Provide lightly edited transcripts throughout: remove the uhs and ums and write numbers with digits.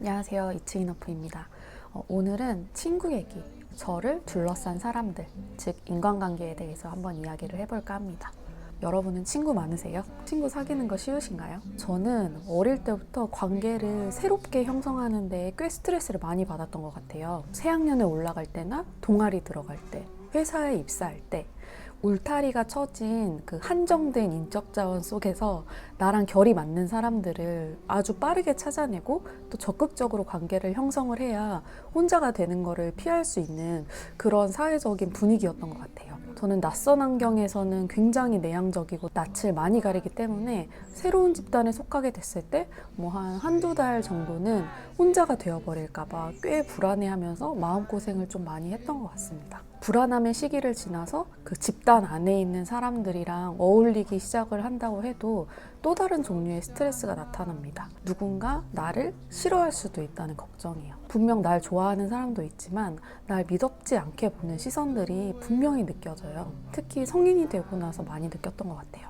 안녕하세요, 이츠이너프입니다. 오늘은 친구 얘기, 저를 둘러싼 사람들, 즉 인간관계에 대해서 한번 이야기를 해볼까 합니다. 여러분은 친구 많으세요? 친구 사귀는 거 쉬우신가요? 저는 어릴 때부터 관계를 새롭게 형성하는 데 꽤 스트레스를 많이 받았던 것 같아요. 새학년에 올라갈 때나 동아리 들어갈 때, 회사에 입사할 때 울타리가 쳐진 그 한정된 인적 자원 속에서 나랑 결이 맞는 사람들을 아주 빠르게 찾아내고 또 적극적으로 관계를 형성을 해야 혼자가 되는 거를 피할 수 있는 그런 사회적인 분위기였던 것 같아요. 저는 낯선 환경에서는 굉장히 내향적이고 낯을 많이 가리기 때문에 새로운 집단에 속하게 됐을 때 한두 달 정도는 혼자가 되어버릴까봐 꽤 불안해하면서 마음고생을 좀 많이 했던 것 같습니다. 불안함의 시기를 지나서 그 집단 안에 있는 사람들이랑 어울리기 시작을 한다고 해도 또 다른 종류의 스트레스가 나타납니다. 누군가 나를 싫어할 수도 있다는 걱정이에요. 분명 날 좋아하는 사람도 있지만 날 믿었지 않게 보는 시선들이 분명히 느껴져요. 특히 성인이 되고 나서 많이 느꼈던 것 같아요.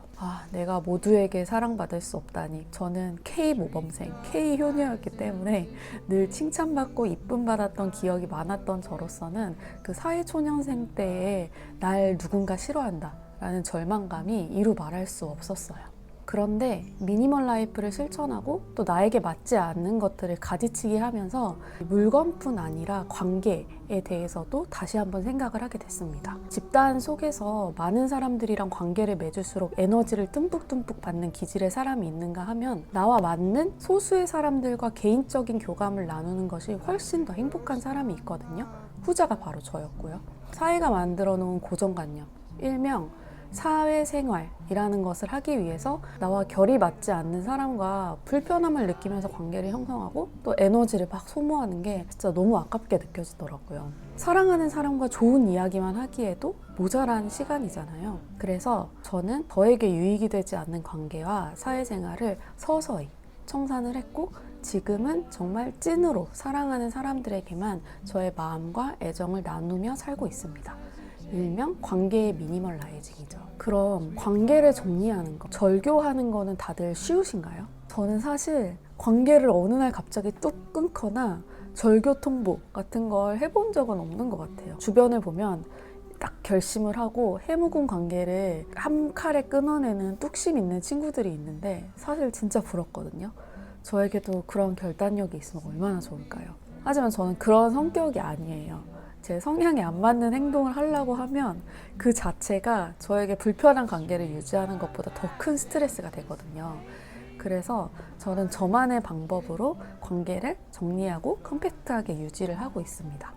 내가 모두에게 사랑받을 수 없다니. 저는 K 모범생, K 효녀였기 때문에 늘 칭찬받고 이쁨 받았던 기억이 많았던 저로서는 그 사회초년생 때에 날 누군가 싫어한다 라는 절망감이 이루 말할 수 없었어요. 그런데 미니멀 라이프를 실천하고 또 나에게 맞지 않는 것들을 가지치기 하면서 물건뿐 아니라 관계에 대해서도 다시 한번 생각을 하게 됐습니다. 집단 속에서 많은 사람들이랑 관계를 맺을수록 에너지를 듬뿍듬뿍 받는 기질의 사람이 있는가 하면 나와 맞는 소수의 사람들과 개인적인 교감을 나누는 것이 훨씬 더 행복한 사람이 있거든요. 후자가 바로 저였고요. 사회가 만들어 놓은 고정관념, 일명 사회생활이라는 것을 하기 위해서 나와 결이 맞지 않는 사람과 불편함을 느끼면서 관계를 형성하고 또 에너지를 막 소모하는 게 진짜 너무 아깝게 느껴지더라고요. 사랑하는 사람과 좋은 이야기만 하기에도 모자란 시간이잖아요. 그래서 저는 저에게 유익이 되지 않는 관계와 사회생활을 서서히 청산을 했고 지금은 정말 찐으로 사랑하는 사람들에게만 저의 마음과 애정을 나누며 살고 있습니다. 일명 관계의 미니멀라이징이죠. 그럼 관계를 정리하는 거, 절교하는 거는 다들 쉬우신가요? 저는 사실 관계를 어느 날 갑자기 뚝 끊거나 절교 통보 같은 걸 해본 적은 없는 것 같아요. 주변을 보면 딱 결심을 하고 해묵은 관계를 한 칼에 끊어내는 뚝심 있는 친구들이 있는데 사실 진짜 부럽거든요. 저에게도 그런 결단력이 있으면 얼마나 좋을까요? 하지만 저는 그런 성격이 아니에요. 제 성향에 안 맞는 행동을 하려고 하면 그 자체가 저에게 불편한 관계를 유지하는 것보다 더 큰 스트레스가 되거든요. 그래서 저는 저만의 방법으로 관계를 정리하고 컴팩트하게 유지를 하고 있습니다.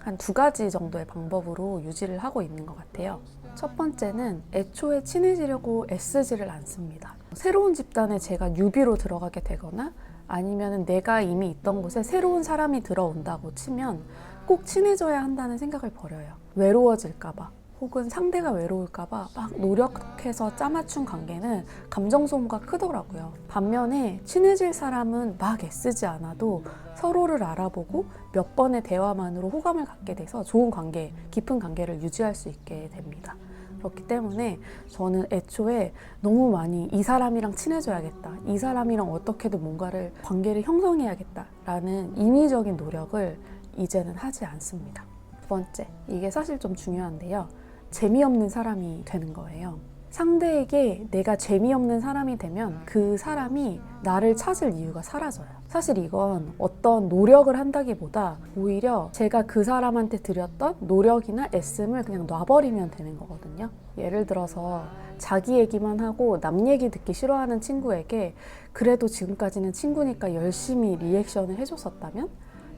한 2가지 정도의 방법으로 유지를 하고 있는 것 같아요. 첫 번째는 애초에 친해지려고 애쓰지를 않습니다. 새로운 집단에 제가 뉴비로 들어가게 되거나 아니면 내가 이미 있던 곳에 새로운 사람이 들어온다고 치면 꼭 친해져야 한다는 생각을 버려요. 외로워질까봐 혹은 상대가 외로울까봐 막 노력해서 짜맞춘 관계는 감정 소모가 크더라고요. 반면에 친해질 사람은 막 애쓰지 않아도 서로를 알아보고 몇 번의 대화만으로 호감을 갖게 돼서 좋은 관계, 깊은 관계를 유지할 수 있게 됩니다. 그렇기 때문에 저는 애초에 너무 많이 이 사람이랑 친해져야겠다, 이 사람이랑 어떻게든 뭔가를 관계를 형성해야겠다라는 인위적인 노력을 이제는 하지 않습니다. 2번째, 이게 사실 좀 중요한데요. 재미없는 사람이 되는 거예요. 상대에게 내가 재미없는 사람이 되면 그 사람이 나를 찾을 이유가 사라져요. 사실 이건 어떤 노력을 한다기보다 오히려 제가 그 사람한테 드렸던 노력이나 애씀을 그냥 놔버리면 되는 거거든요. 예를 들어서 자기 얘기만 하고 남 얘기 듣기 싫어하는 친구에게 그래도 지금까지는 친구니까 열심히 리액션을 해줬었다면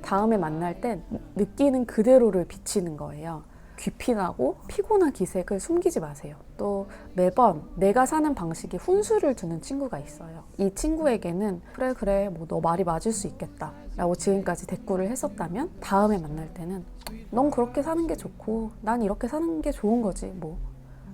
다음에 만날 땐 느끼는 그대로를 비치는 거예요. 귀피나고 피곤한 기색을 숨기지 마세요. 또 매번 내가 사는 방식에 훈수를 두는 친구가 있어요. 이 친구에게는 그래 뭐 너 말이 맞을 수 있겠다 라고 지금까지 대꾸를 했었다면 다음에 만날 때는 넌 그렇게 사는 게 좋고 난 이렇게 사는 게 좋은 거지 뭐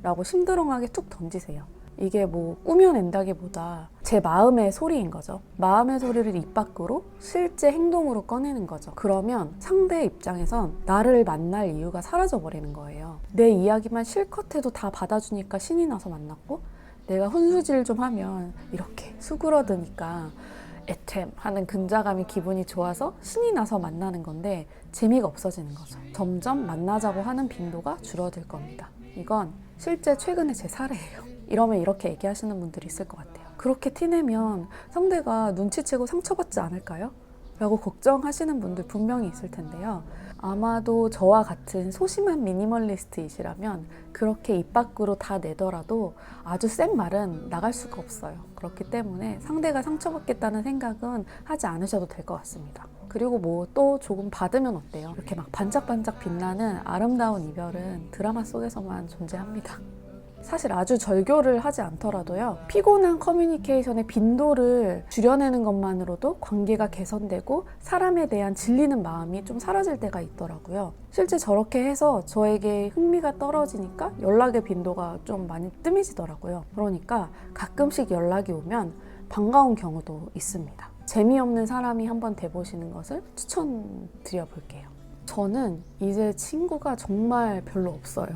라고 심드렁하게 툭 던지세요. 이게 뭐 꾸며낸다기보다 제 마음의 소리인 거죠. 마음의 소리를 입 밖으로 실제 행동으로 꺼내는 거죠. 그러면 상대 입장에선 나를 만날 이유가 사라져 버리는 거예요. 내 이야기만 실컷 해도 다 받아주니까 신이 나서 만났고 내가 훈수질 좀 하면 이렇게 수그러드니까 애템 하는 근자감이 기분이 좋아서 신이 나서 만나는 건데 재미가 없어지는 거죠. 점점 만나자고 하는 빈도가 줄어들 겁니다. 이건 실제 최근에 제 사례예요. 이러면 이렇게 얘기하시는 분들이 있을 것 같아요. 그렇게 티내면 상대가 눈치채고 상처받지 않을까요? 라고 걱정하시는 분들 분명히 있을 텐데요. 아마도 저와 같은 소심한 미니멀리스트이시라면 그렇게 입 밖으로 다 내더라도 아주 센 말은 나갈 수가 없어요. 그렇기 때문에 상대가 상처받겠다는 생각은 하지 않으셔도 될 것 같습니다. 그리고 뭐 또 조금 받으면 어때요? 이렇게 막 반짝반짝 빛나는 아름다운 이별은 드라마 속에서만 존재합니다. 사실 아주 절교를 하지 않더라도요, 피곤한 커뮤니케이션의 빈도를 줄여내는 것만으로도 관계가 개선되고 사람에 대한 질리는 마음이 좀 사라질 때가 있더라고요. 실제 저렇게 해서 저에게 흥미가 떨어지니까 연락의 빈도가 좀 많이 뜸해지더라고요. 그러니까 가끔씩 연락이 오면 반가운 경우도 있습니다. 재미없는 사람이 한번 돼보시는 것을 추천드려 볼게요. 저는 이제 친구가 정말 별로 없어요.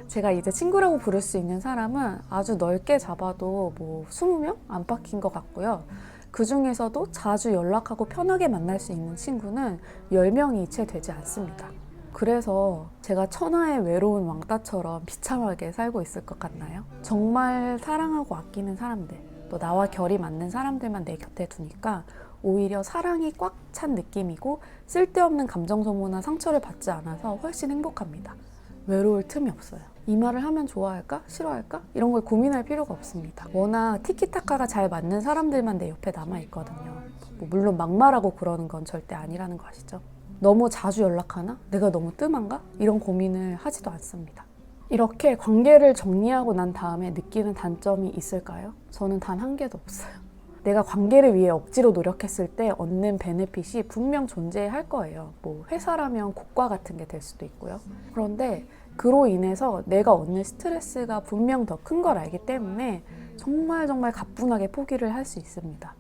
제가 이제 친구라고 부를 수 있는 사람은 아주 넓게 잡아도 뭐 20명 안팎인 것 같고요. 그 중에서도 자주 연락하고 편하게 만날 수 있는 친구는 10명이 채 되지 않습니다. 그래서 제가 천하의 외로운 왕따처럼 비참하게 살고 있을 것 같나요? 정말 사랑하고 아끼는 사람들, 또 나와 결이 맞는 사람들만 내 곁에 두니까 오히려 사랑이 꽉 찬 느낌이고 쓸데없는 감정 소모나 상처를 받지 않아서 훨씬 행복합니다. 외로울 틈이 없어요. 이 말을 하면 좋아할까? 싫어할까? 이런 걸 고민할 필요가 없습니다. 워낙 티키타카가 잘 맞는 사람들만 내 옆에 남아있거든요. 물론 막말하고 그러는 건 절대 아니라는 거 아시죠? 너무 자주 연락하나? 내가 너무 뜸한가? 이런 고민을 하지도 않습니다. 이렇게 관계를 정리하고 난 다음에 느끼는 단점이 있을까요? 저는 단 한 개도 없어요. 내가 관계를 위해 억지로 노력했을 때 얻는 베네핏이 분명 존재할 거예요. 뭐 회사라면 고과 같은 게 될 수도 있고요. 그런데 그로 인해서 내가 얻는 스트레스가 분명 더 큰 걸 알기 때문에 정말 가뿐하게 포기를 할 수 있습니다.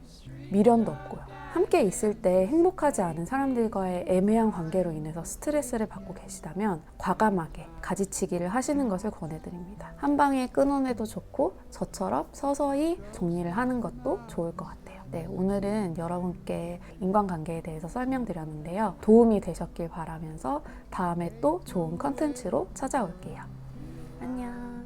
미련도 없고요. 함께 있을 때 행복하지 않은 사람들과의 애매한 관계로 인해서 스트레스를 받고 계시다면 과감하게 가지치기를 하시는 것을 권해드립니다. 한 방에 끊어내도 좋고 저처럼 서서히 정리를 하는 것도 좋을 것 같아요. 네, 오늘은 여러분께 인간관계에 대해서 설명드렸는데요. 도움이 되셨길 바라면서 다음에 또 좋은 컨텐츠로 찾아올게요. 안녕.